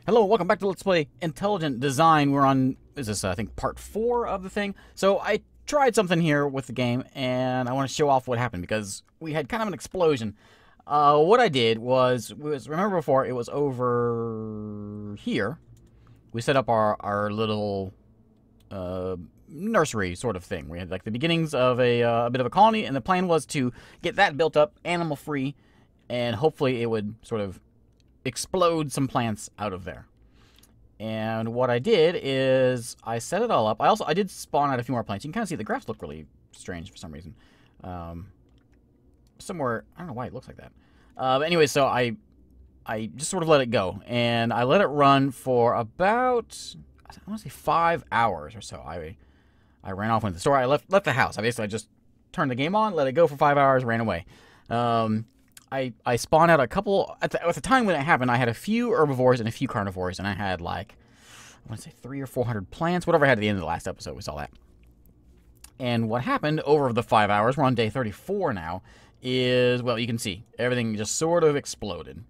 Hello, welcome back to Let's Play Intelligent Design. We're on, is this, I think, part 4 of the thing. So I tried something here with the game, and I want to show off what happened, because we had kind of an explosion. What I did was, remember before, it was over here. We set up our little nursery sort of thing. We had, like, the beginnings of a bit of a colony, and the plan was to get that built up, animal-free, and hopefully it would sort of explode some plants out of there. And what I did is I set it all up. I did spawn out a few more plants. You can kind of see the graphs look really strange for some reason. Somewhere, I don't know why it looks like that. But anyway, so I just sort of let it go, and I let it run for about, I want to say 5 hours or so. I ran off, went to the store. I left the house. I just turned the game on, let it go for 5 hours, ran away. I spawned out a couple, at the time when it happened, I had a few herbivores and a few carnivores, and I had like, I want to say 300 or 400 plants, whatever I had at the end of the last episode, we saw that. And what happened over the 5 hours, we're on day 34 now, is, well, you can see, everything just sort of exploded.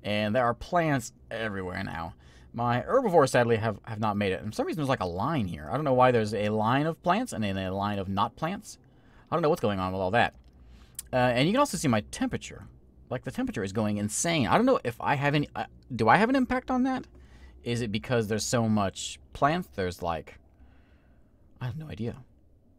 And there are plants everywhere now. My herbivores, sadly, have not made it. And for some reason, there's like a line here. I don't know why there's a line of plants and then a line of not plants. I don't know what's going on with all that. And you can also see my temperature. Like, the temperature is going insane. I don't know if I have any... do I have an impact on that? Is it because there's so much plants? There's, like... I have no idea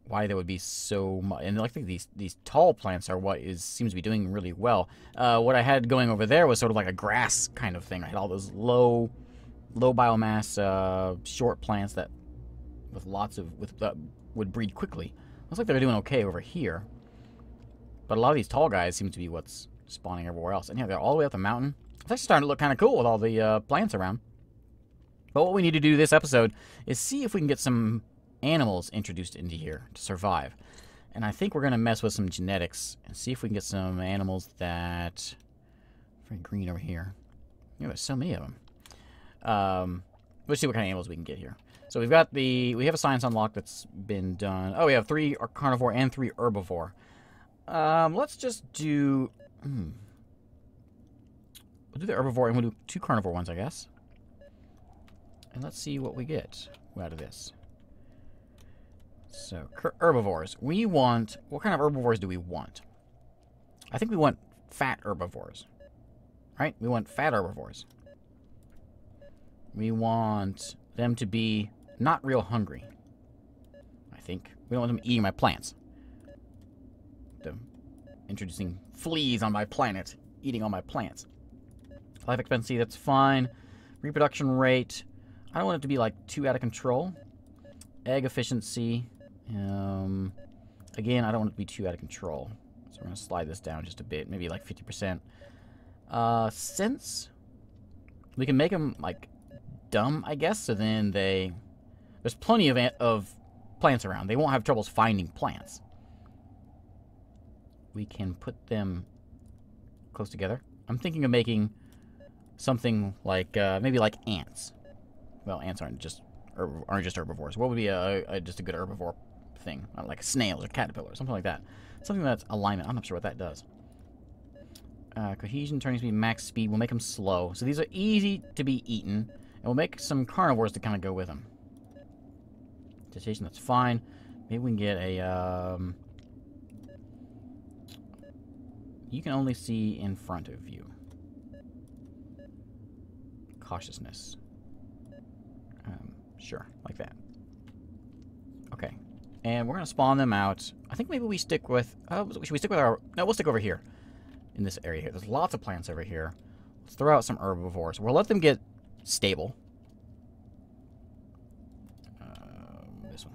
why there would be so much... And I think these tall plants are what seems to be doing really well. What I had going over there was sort of like a grass kind of thing. I had all those low biomass, short plants that... with lots of... would breed quickly. Looks like they're doing okay over here. But a lot of these tall guys seem to be what's spawning everywhere else. And yeah, they're all the way up the mountain. It's actually starting to look kind of cool with all the plants around. But what we need to do this episode is see if we can get some animals introduced into here to survive. And I think we're going to mess with some genetics and see if we can get some animals that... very green over here. Yeah, there's so many of them. Let's see what kind of animals we can get here. So we've got we have a science unlock that's been done. Oh, we have 3 carnivore and 3 herbivore. Let's just do... we'll do the herbivore, and we'll do 2 carnivore ones, I guess. And let's see what we get out of this. So, herbivores. We want... what kind of herbivores do we want? I think we want fat herbivores. Right? We want fat herbivores. We want them to be not real hungry. I think. We don't want them eating my plants. Introducing fleas on my planet, eating all my plants. Life expectancy, that's fine. Reproduction rate, I don't want it to be like too out of control. Egg efficiency, again, I don't want it to be too out of control. So we're going to slide this down just a bit, maybe like 50%. Sense, we can make them like dumb, I guess, so then there's plenty of plants around. They won't have troubles finding plants. We can put them close together. I'm thinking of making something like, maybe like ants. Well, ants aren't just herbivores. What would be just a good herbivore thing? Like snails or caterpillars, something like that. Something that's alignment. I'm not sure what that does. Cohesion, turning speed, max speed. We'll make them slow. So these are easy to be eaten. And we'll make some carnivores to kind of go with them. Vegetation, that's fine. Maybe we can get a... you can only see in front of you. Cautiousness. Sure, like that. Okay. And we're going to spawn them out. I think maybe we stick with... should we stick with our... no, we'll stick over here. In this area here. There's lots of plants over here. Let's throw out some herbivores. We'll let them get stable. This one.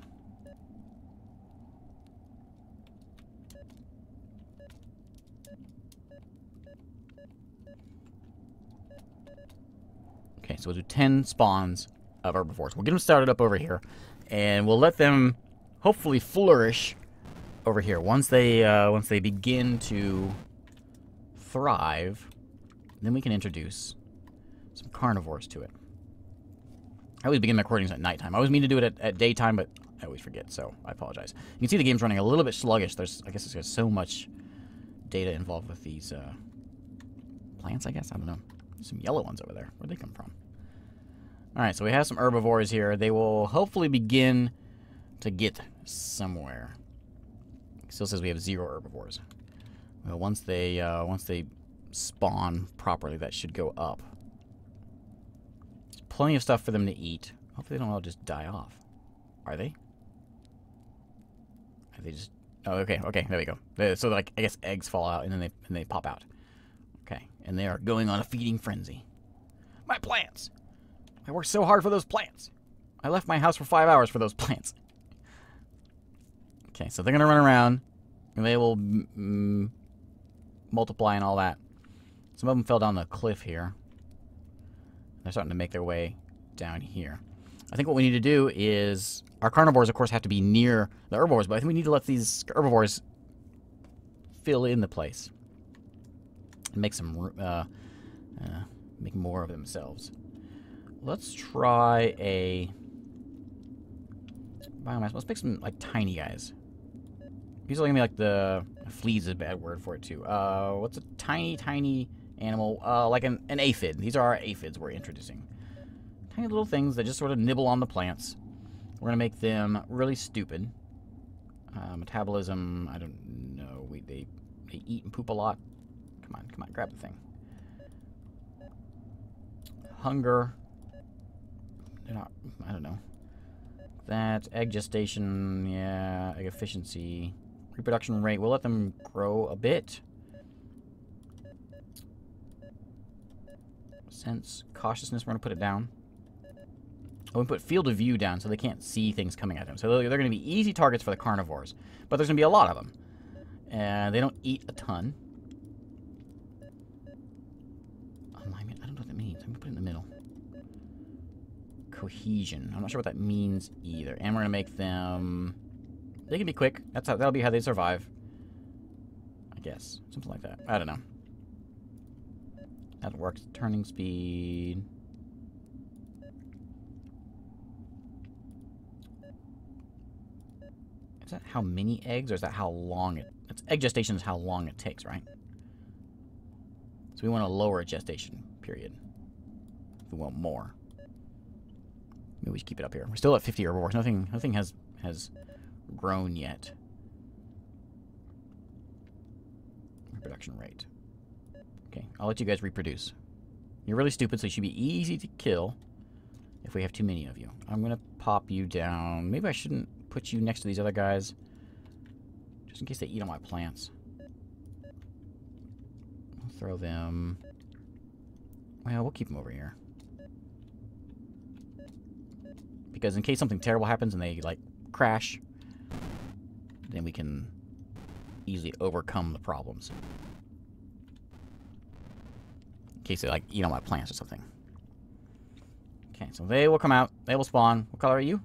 Okay, so we'll do 10 spawns of herbivores. We'll get them started up over here, and we'll let them hopefully flourish over here. Once they begin to thrive, then we can introduce some carnivores to it. I always begin my recordings at nighttime. I always mean to do it at daytime, but I always forget, so I apologize. You can see the game's running a little bit sluggish. I guess there's so much data involved with these plants, I guess. I don't know. Some yellow ones over there. Where'd they come from? Alright, so we have some herbivores here. They will hopefully begin to get somewhere. It still says we have 0 herbivores. Well, once they spawn properly, that should go up. There's plenty of stuff for them to eat. Hopefully they don't all just die off. Are they? Are they just... Oh, okay, okay, there we go. So, like, I guess eggs fall out, and then they pop out. Okay, and they are going on a feeding frenzy. My plants! I worked so hard for those plants. I left my house for 5 hours for those plants. Okay, so they're going to run around, and they will multiply and all that. Some of them fell down the cliff here. They're starting to make their way down here. I think what we need to do is... Our carnivores, of course, have to be near the herbivores, but I think we need to let these herbivores fill in the place. And make some... make more of themselves. Let's try a... biomass. Let's pick some, like, tiny guys. Usually gonna be like the... Fleas is a bad word for it, too. What's a tiny animal? Like an aphid. These are our aphids we're introducing. Tiny little things that just sort of nibble on the plants. We're gonna make them really stupid. Metabolism, I don't know. They eat and poop a lot. Come on, grab the thing. Hunger. They're not, I don't know. That, egg gestation, yeah, egg efficiency. Reproduction rate, we'll let them grow a bit. Sense, cautiousness, we're gonna put it down. Oh, we put field of view down so they can't see things coming at them. So they're going to be easy targets for the carnivores. But there's going to be a lot of them. And they don't eat a ton. Alignment, I don't know what that means. I'm going to put it in the middle. Cohesion. I'm not sure what that means either. And we're going to make them... They can be quick. That'll be how they survive. I guess. Something like that. I don't know. That works. Turning speed... Is that how many eggs, or is that how long it... egg gestation is how long it takes, right? So we want a lower gestation period. We want more. Maybe we should keep it up here. We're still at 50 herbivores. Nothing has grown yet. Reproduction rate. Okay, I'll let you guys reproduce. You're really stupid, so you should be easy to kill if we have too many of you. I'm going to pop you down. Maybe I shouldn't put you next to these other guys, just in case they eat all my plants. I'll throw them... Well, we'll keep them over here. Because in case something terrible happens and they, like, crash, then we can easily overcome the problems. In case they, like, eat all my plants or something. Okay, so they will come out. They will spawn. What color are you?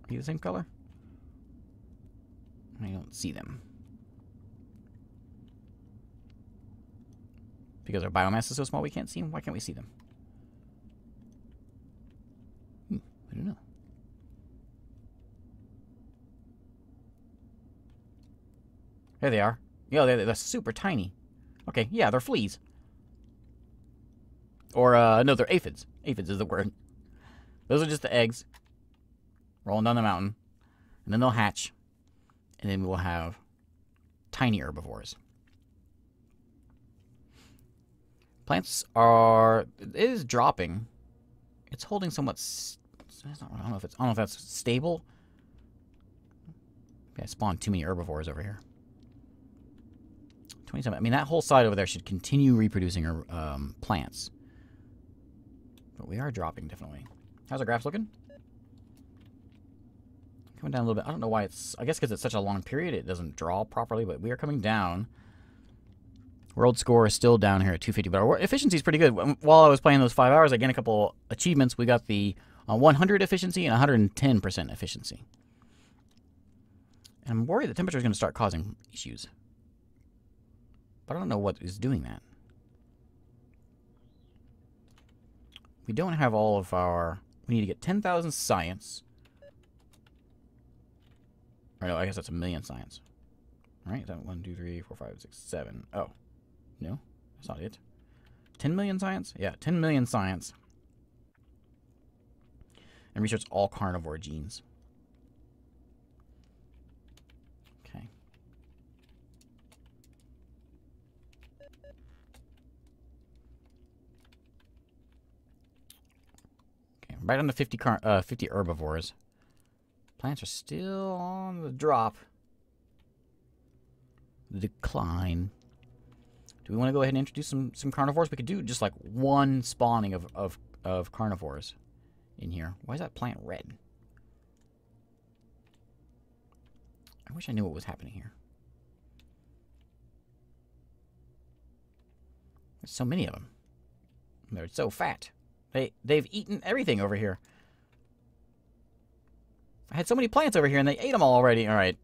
Are you the same color? I don't see them. Because our biomass is so small we can't see them? Why can't we see them? I don't know. There they are. Yeah, they're super tiny. Okay, yeah, they're fleas. Or, no, they're aphids. Aphids is the word. Those are just the eggs. Rolling down the mountain. And then they'll hatch. And then we'll have tiny herbivores. Plants are... It is dropping. It's holding somewhat... I don't know if that's stable. Okay, I spawned too many herbivores over here. 27. I mean, that whole side over there should continue reproducing plants. But we are dropping, definitely. How's our graphs looking? Coming down a little bit. I don't know why it's... I guess because it's such a long period, it doesn't draw properly, but we are coming down. World score is still down here at 250, but our efficiency is pretty good. While I was playing those 5 hours, I gained a couple achievements. We got the 100 efficiency and 110% efficiency. And I'm worried the temperature is going to start causing issues. But I don't know what is doing that. We don't have all of our... We need to get 10,000 science. Or no, I guess that's a million science. Alright, is that 1, 2, 3, 4, 5, 6, 7. Oh. No, that's not it. 10 million science? Yeah, 10 million science. and research all carnivore genes. Okay. Okay, right on to 50 herbivores. Plants are still on the drop. The decline. Do we want to go ahead and introduce some carnivores? We could do just like one spawning of carnivores in here. Why is that plant red? I wish I knew what was happening here. There's so many of them. They're so fat. They've eaten everything over here. I had so many plants over here and they ate them all already. All right.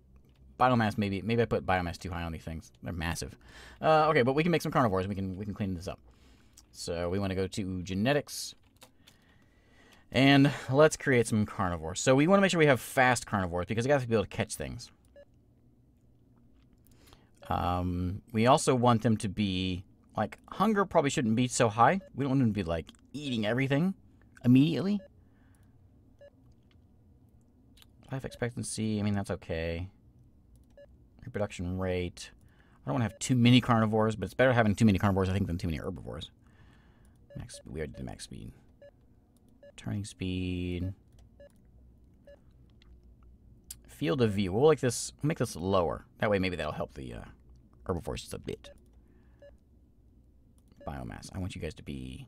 Biomass, maybe I put biomass too high on these things. They're massive. Okay, but we can make some carnivores. We can clean this up. So we want to go to genetics. And let's create some carnivores. So we want to make sure we have fast carnivores because they got to be able to catch things. We also want them to be, like, hunger probably shouldn't be so high. We don't want them to be, like, eating everything immediately. Life expectancy, I mean, that's okay. Reproduction rate. I don't want to have too many carnivores, but it's better having too many carnivores, I think, than too many herbivores. We already did max speed. Turning speed. Field of view. We'll make this lower. That way, maybe that'll help the herbivores just a bit. Biomass. I want you guys to be.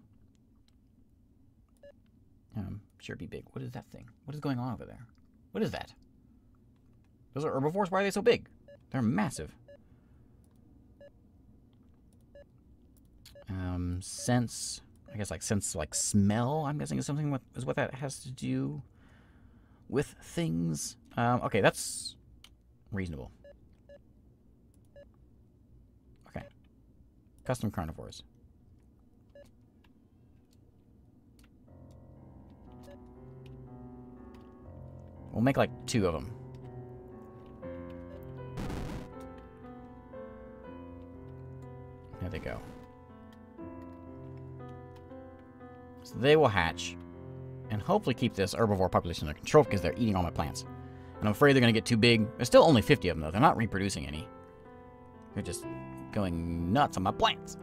Sure, be big. What is that thing? What is going on over there? What is that? Those are herbivores. Why are they so big? They're massive. Sense. I guess like sense like smell. I'm guessing is something is what that has to do with things. Okay, that's reasonable. Okay. Custom carnivores. We'll make like 2 of them. There they go. So they will hatch. And hopefully keep this herbivore population under control because they're eating all my plants. And I'm afraid they're going to get too big. There's still only 50 of them, though. They're not reproducing any. They're just going nuts on my plants.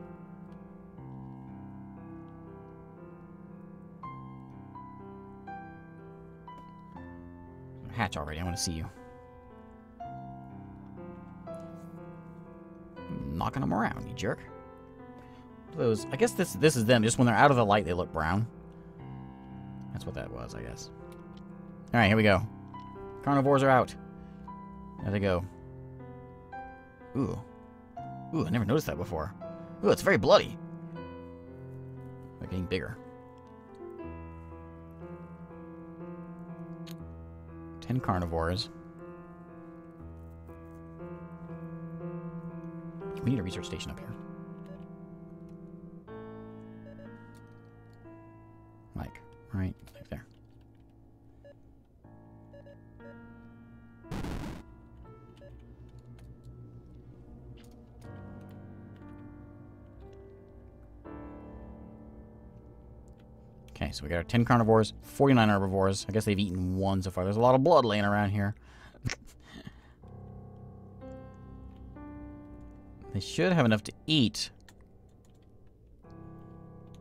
Hatch already. I want to see you. I'm knocking them around, you jerk. Those. I guess this is them. Just when they're out of the light, they look brown. That's what that was, I guess. All right, here we go. Carnivores are out. There they go. Ooh. Ooh, I never noticed that before. Ooh, it's very bloody. They're getting bigger. 10 carnivores. We need a research station up here. Like, right there. Okay, so we got our 10 carnivores, 49 herbivores. I guess they've eaten 1 so far. There's a lot of blood laying around here. They should have enough to eat.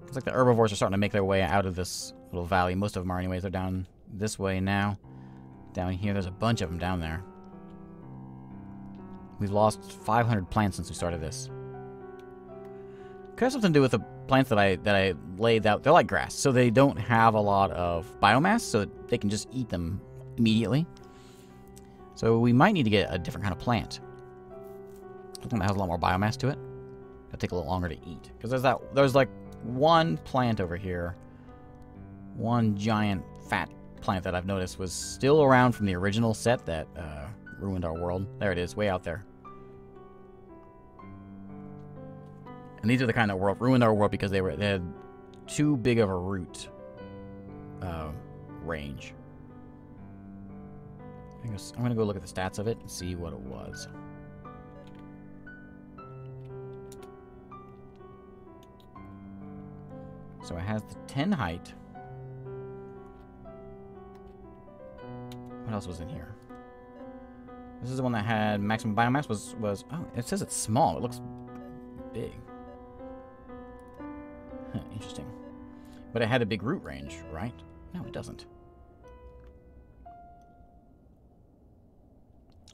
Looks like the herbivores are starting to make their way out of this little valley. Most of them are anyways. They're down this way now. Down here, there's a bunch of them down there. We've lost 500 plants since we started this. Could have something to do with the plants that I laid out. They're like grass, so they don't have a lot of biomass, so they can just eat them immediately. So we might need to get a different kind of plant. Something that has a lot more biomass to it. It'll take a little longer to eat. Because there's like one plant over here. One giant fat plant that I've noticed was still around from the original set that ruined our world. There it is, way out there. And these are the kind that ruined our world because they had too big of a root range. I'm going to go look at the stats of it and see what it was. So it has the 10 height. else was in here? This is the one that had maximum biomass. Was oh, it says it's small. It looks big. Huh, interesting. But it had a big root range, right? No, it doesn't.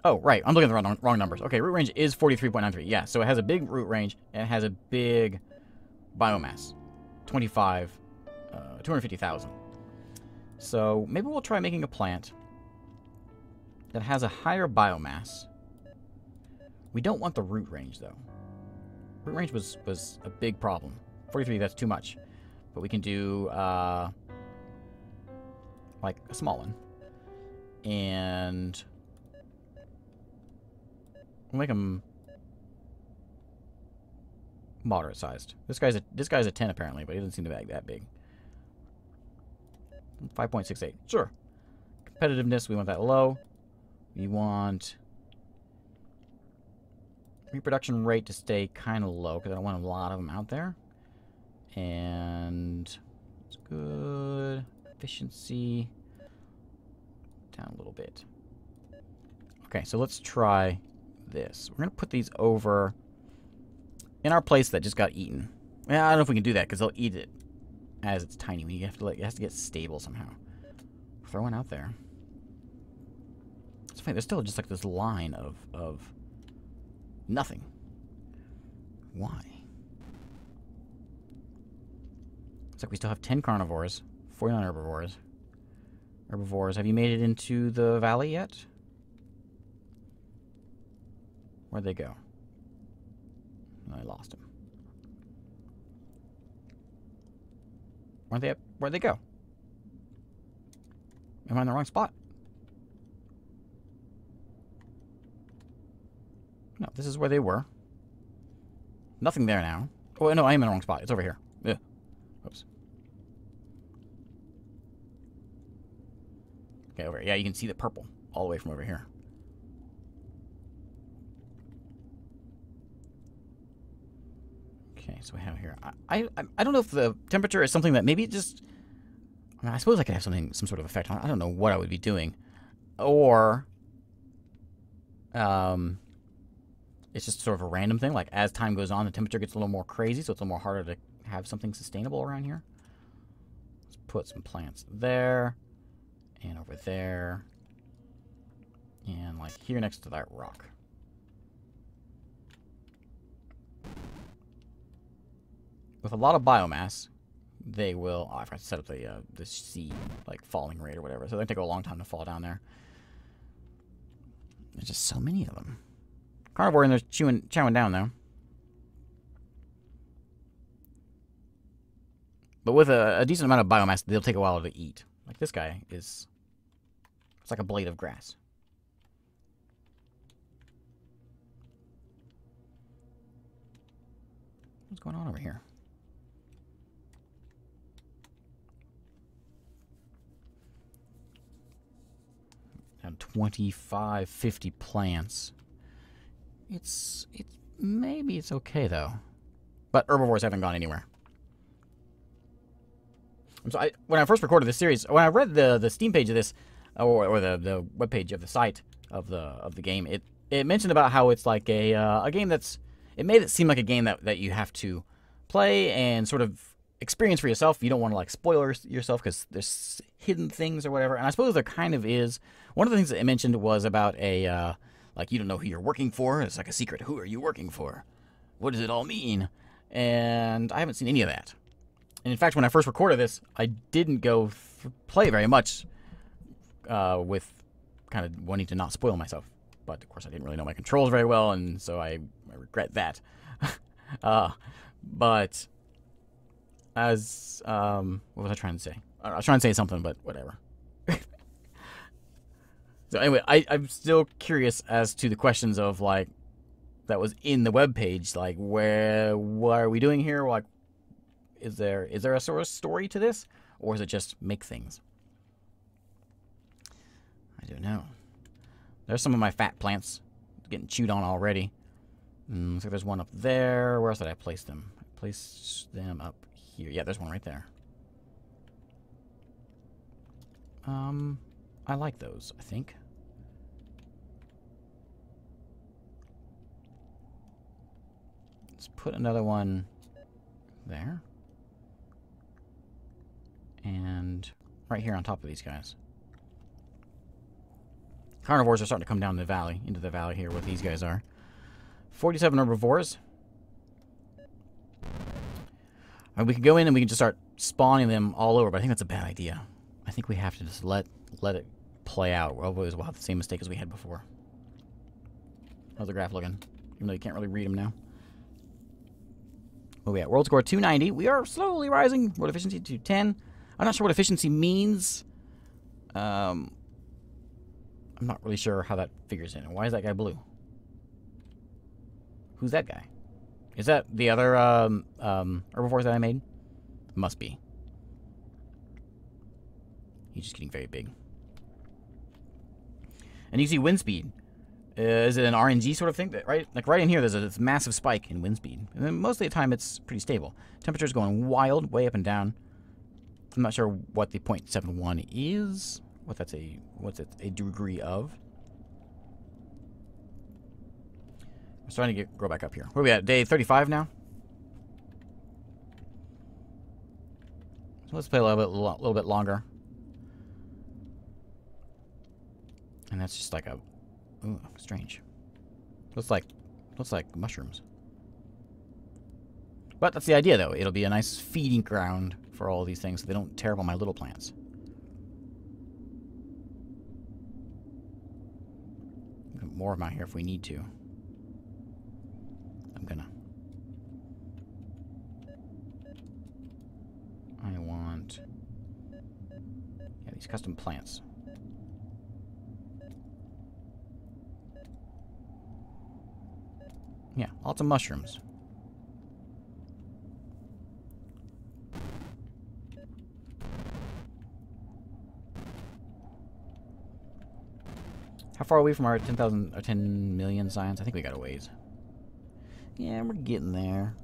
Oh, right. I'm looking at the wrong numbers. Okay, root range is 43.93. Yeah, so it has a big root range, and it has a big biomass. 250,000. So maybe we'll try making a plant that has a higher biomass. We don't want the root range, though. Root range was a big problem. 43, that's too much. But we can do, like, a small one. And we'll make them moderate sized. This guy's a 10 apparently, but he doesn't seem to be that big. 5.68. Sure. Competitiveness, we want that low. We want reproduction rate to stay kind of low because I don't want a lot of them out there. And it's good. Efficiency down a little bit. Okay, so let's try this. We're going to put these over in our place that just got eaten. Yeah, I don't know if we can do that because they'll eat it as it's tiny. We have to it has to get stable somehow. Throw one out there. It's funny. There's still just like this line of nothing. Why? Looks like we still have 10 carnivores, 49 herbivores. Herbivores, have you made it into the valley yet? Where'd they go? I lost them. Where'd they go? Am I in the wrong spot? No, this is where they were. Nothing there now. Oh, no, I am in the wrong spot. It's over here. Yeah. Oops. Okay, over here. Yeah, you can see the purple all the way from over here. Okay, so we have here. I don't know if the temperature is something that maybe it just. I mean, I suppose I could have some sort of effect on it. I don't know what I would be doing, or it's just sort of a random thing. Like as time goes on, the temperature gets a little more crazy, so it's a little more harder to have something sustainable around here. Let's put some plants there, and over there, and like here next to that rock. With a lot of biomass, they will. Oh, I forgot to set up the seed like falling rate or whatever. So they take a long time to fall down there. There's just so many of them. Carnivore in there chowing down though. But with a decent amount of biomass, they'll take a while to eat. Like this guy is. It's like a blade of grass. What's going on over here? Down 25, 50 plants. Maybe it's okay though. But herbivores haven't gone anywhere. So when I first recorded this series, when I read the Steam page of this, or the web page of the site of the game, it mentioned about how it's like a game that's. It made it seem like a game that you have to play and sort of experience for yourself. You don't want to like spoil yourself because there's hidden things or whatever. And I suppose there kind of is. One of the things that it mentioned was about a like you don't know who you're working for. It's like a secret. Who are you working for? What does it all mean? And I haven't seen any of that. And in fact, when I first recorded this, I didn't go play very much with kind of wanting to not spoil myself. But of course, I didn't really know my controls very well, and so I regret that. But as what was I trying to say? I was trying to say something, but whatever. So anyway, I'm still curious as to the questions of like that was in the web page. Like, what are we doing here? Like, is there a sort of story to this, or is it just make things? I don't know. There's some of my fat plants getting chewed on already. Looks like there's one up there. Where else did I place them? I placed them up here. Yeah, there's one right there. I like those, I think. Let's put another one there. And right here on top of these guys. Carnivores are starting to come down the valley, into the valley here where these guys are. 47 herbivores. And we could go in and we can just start spawning them all over, but I think that's a bad idea. I think we have to just let it play out. Otherwise we'll have the same mistake as we had before. How's the graph looking? Even though you can't really read them now. Where we at? World score 290. We are slowly rising. World efficiency to 10. I'm not sure what efficiency means. I'm not really sure how that figures in. Why is that guy blue? Who's that guy? Is that the other herbivores that I made? Must be. He's just getting very big. And you see wind speed. Is it an RNG sort of thing? Right, like right in here, there's this massive spike in wind speed. And then most of the time, it's pretty stable. Temperature's going wild, way up and down. I'm not sure what the 0.71 is. What's it a degree of? I'm starting to grow back up here. Where are we at? Day 35 now? So let's play a little bit longer. And that's just like a... Ooh, strange. Looks like mushrooms. But that's the idea, though. It'll be a nice feeding ground for all these things so they don't tear up all my little plants. Put more of them out here if we need to. I want... Yeah, these custom plants. Yeah, lots of mushrooms. How far away from our 10,000 or 10 million science? I think we got a ways. Yeah, we're getting there.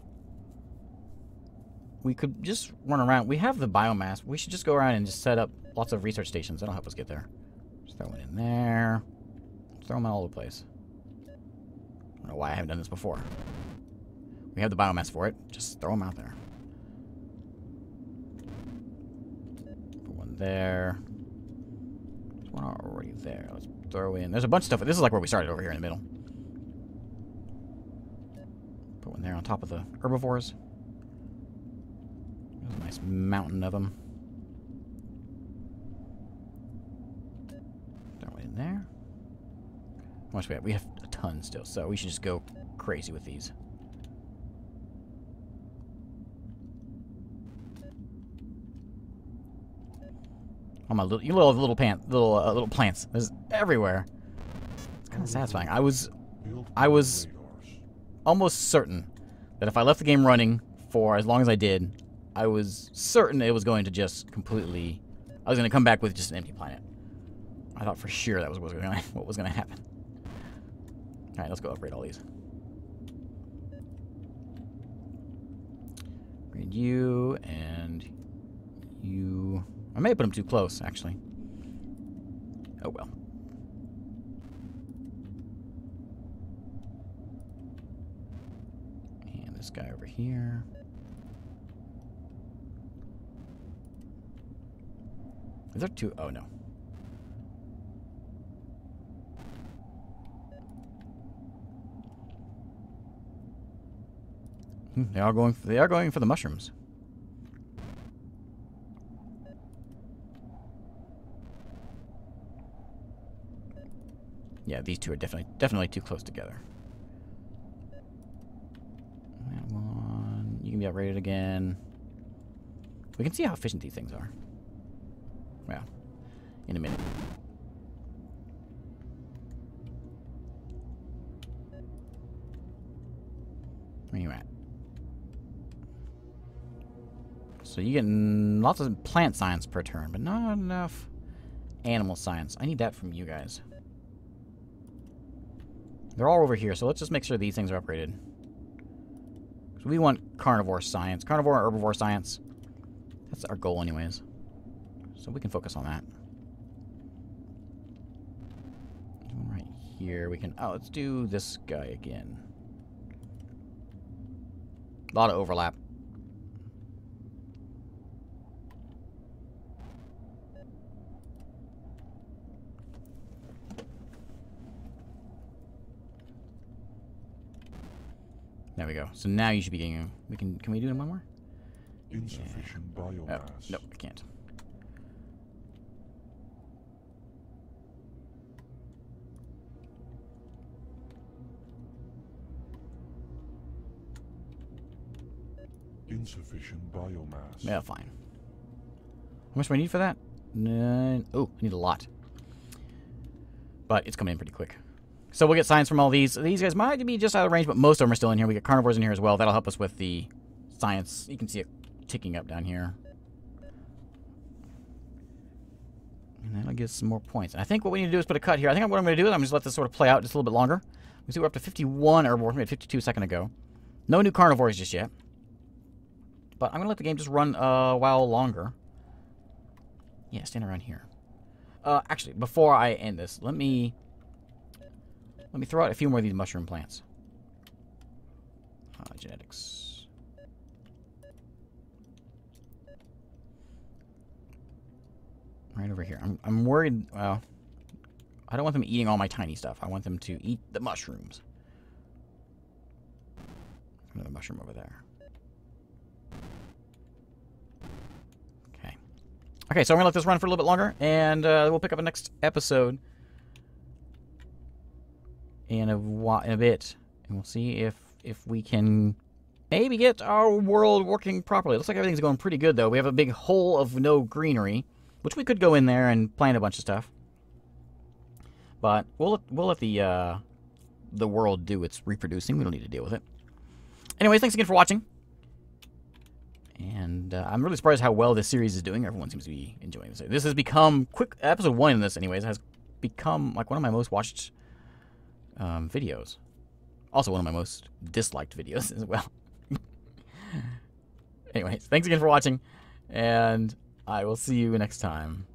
We could just run around. We have the biomass. We should just go around and just set up lots of research stations. That'll help us get there. Just throw it in there. Throw them all over the place. I don't know why I haven't done this before. We have the biomass for it. Just throw them out there. Put one there. There's one already there. Let's throw in. There's a bunch of stuff. This is like where we started over here in the middle. Put one there on top of the herbivores. There's a nice mountain of them. Throw it in there. How much we have? We have a ton still, so we should just go crazy with these. Oh my little plants. There's everywhere. It's kind of satisfying. I was almost certain that if I left the game running for as long as I did, I was certain it was going to just completely... I was going to come back with just an empty planet. I thought for sure that was what was going to happen. Alright, let's go upgrade all these. Upgrade you and you... I may have put them too close, actually. Oh well. And this guy over here. Is there two? Oh no. They are going for the mushrooms. Yeah, these two are definitely too close together. That one, you can be outrated again. We can see how efficient these things are. Well, in a minute. Where are you at? So you get lots of plant science per turn, but not enough animal science. I need that from you guys. They're all over here, so let's just make sure these things are upgraded. So we want carnivore science. Carnivore and herbivore science. That's our goal anyways. So we can focus on that. here. We can... Oh, let's do this guy again. A lot of overlap. There we go. So now you should be getting... Can we do one more? Insufficient biomass. Oh, nope, I can't. Insufficient biomass. Yeah, fine. How much do I need for that? 9. Oh, I need a lot. But it's coming in pretty quick. So we'll get science from all these. These guys might be just out of range, but most of them are still in here. We get carnivores in here as well. That'll help us with the science. You can see it ticking up down here. And that'll give us some more points. And I think what we need to do is put a cut here. I think what I'm going to do is I'm just let this sort of play out just a little bit longer. We see we're up to 51, or we're at 52 a second ago. No new carnivores just yet. But I'm going to let the game just run a while longer. Yeah, stand around here. Actually, before I end this, let me throw out a few more of these mushroom plants. Genetics. Right over here. I'm worried. Well, I don't want them eating all my tiny stuff. I want them to eat the mushrooms. Another mushroom over there. Okay, so I'm going to let this run for a little bit longer, and we'll pick up a next episode in a bit. And we'll see if we can maybe get our world working properly. Looks like everything's going pretty good, though. We have a big hole of no greenery, which we could go in there and plant a bunch of stuff. But we'll let the world do its reproducing. We don't need to deal with it. Anyways, thanks again for watching. And I'm really surprised how well this series is doing. Everyone seems to be enjoying this. This has become episode 1 in this, anyways, has become like one of my most watched videos. Also one of my most disliked videos as well. Anyways, thanks again for watching, and I will see you next time.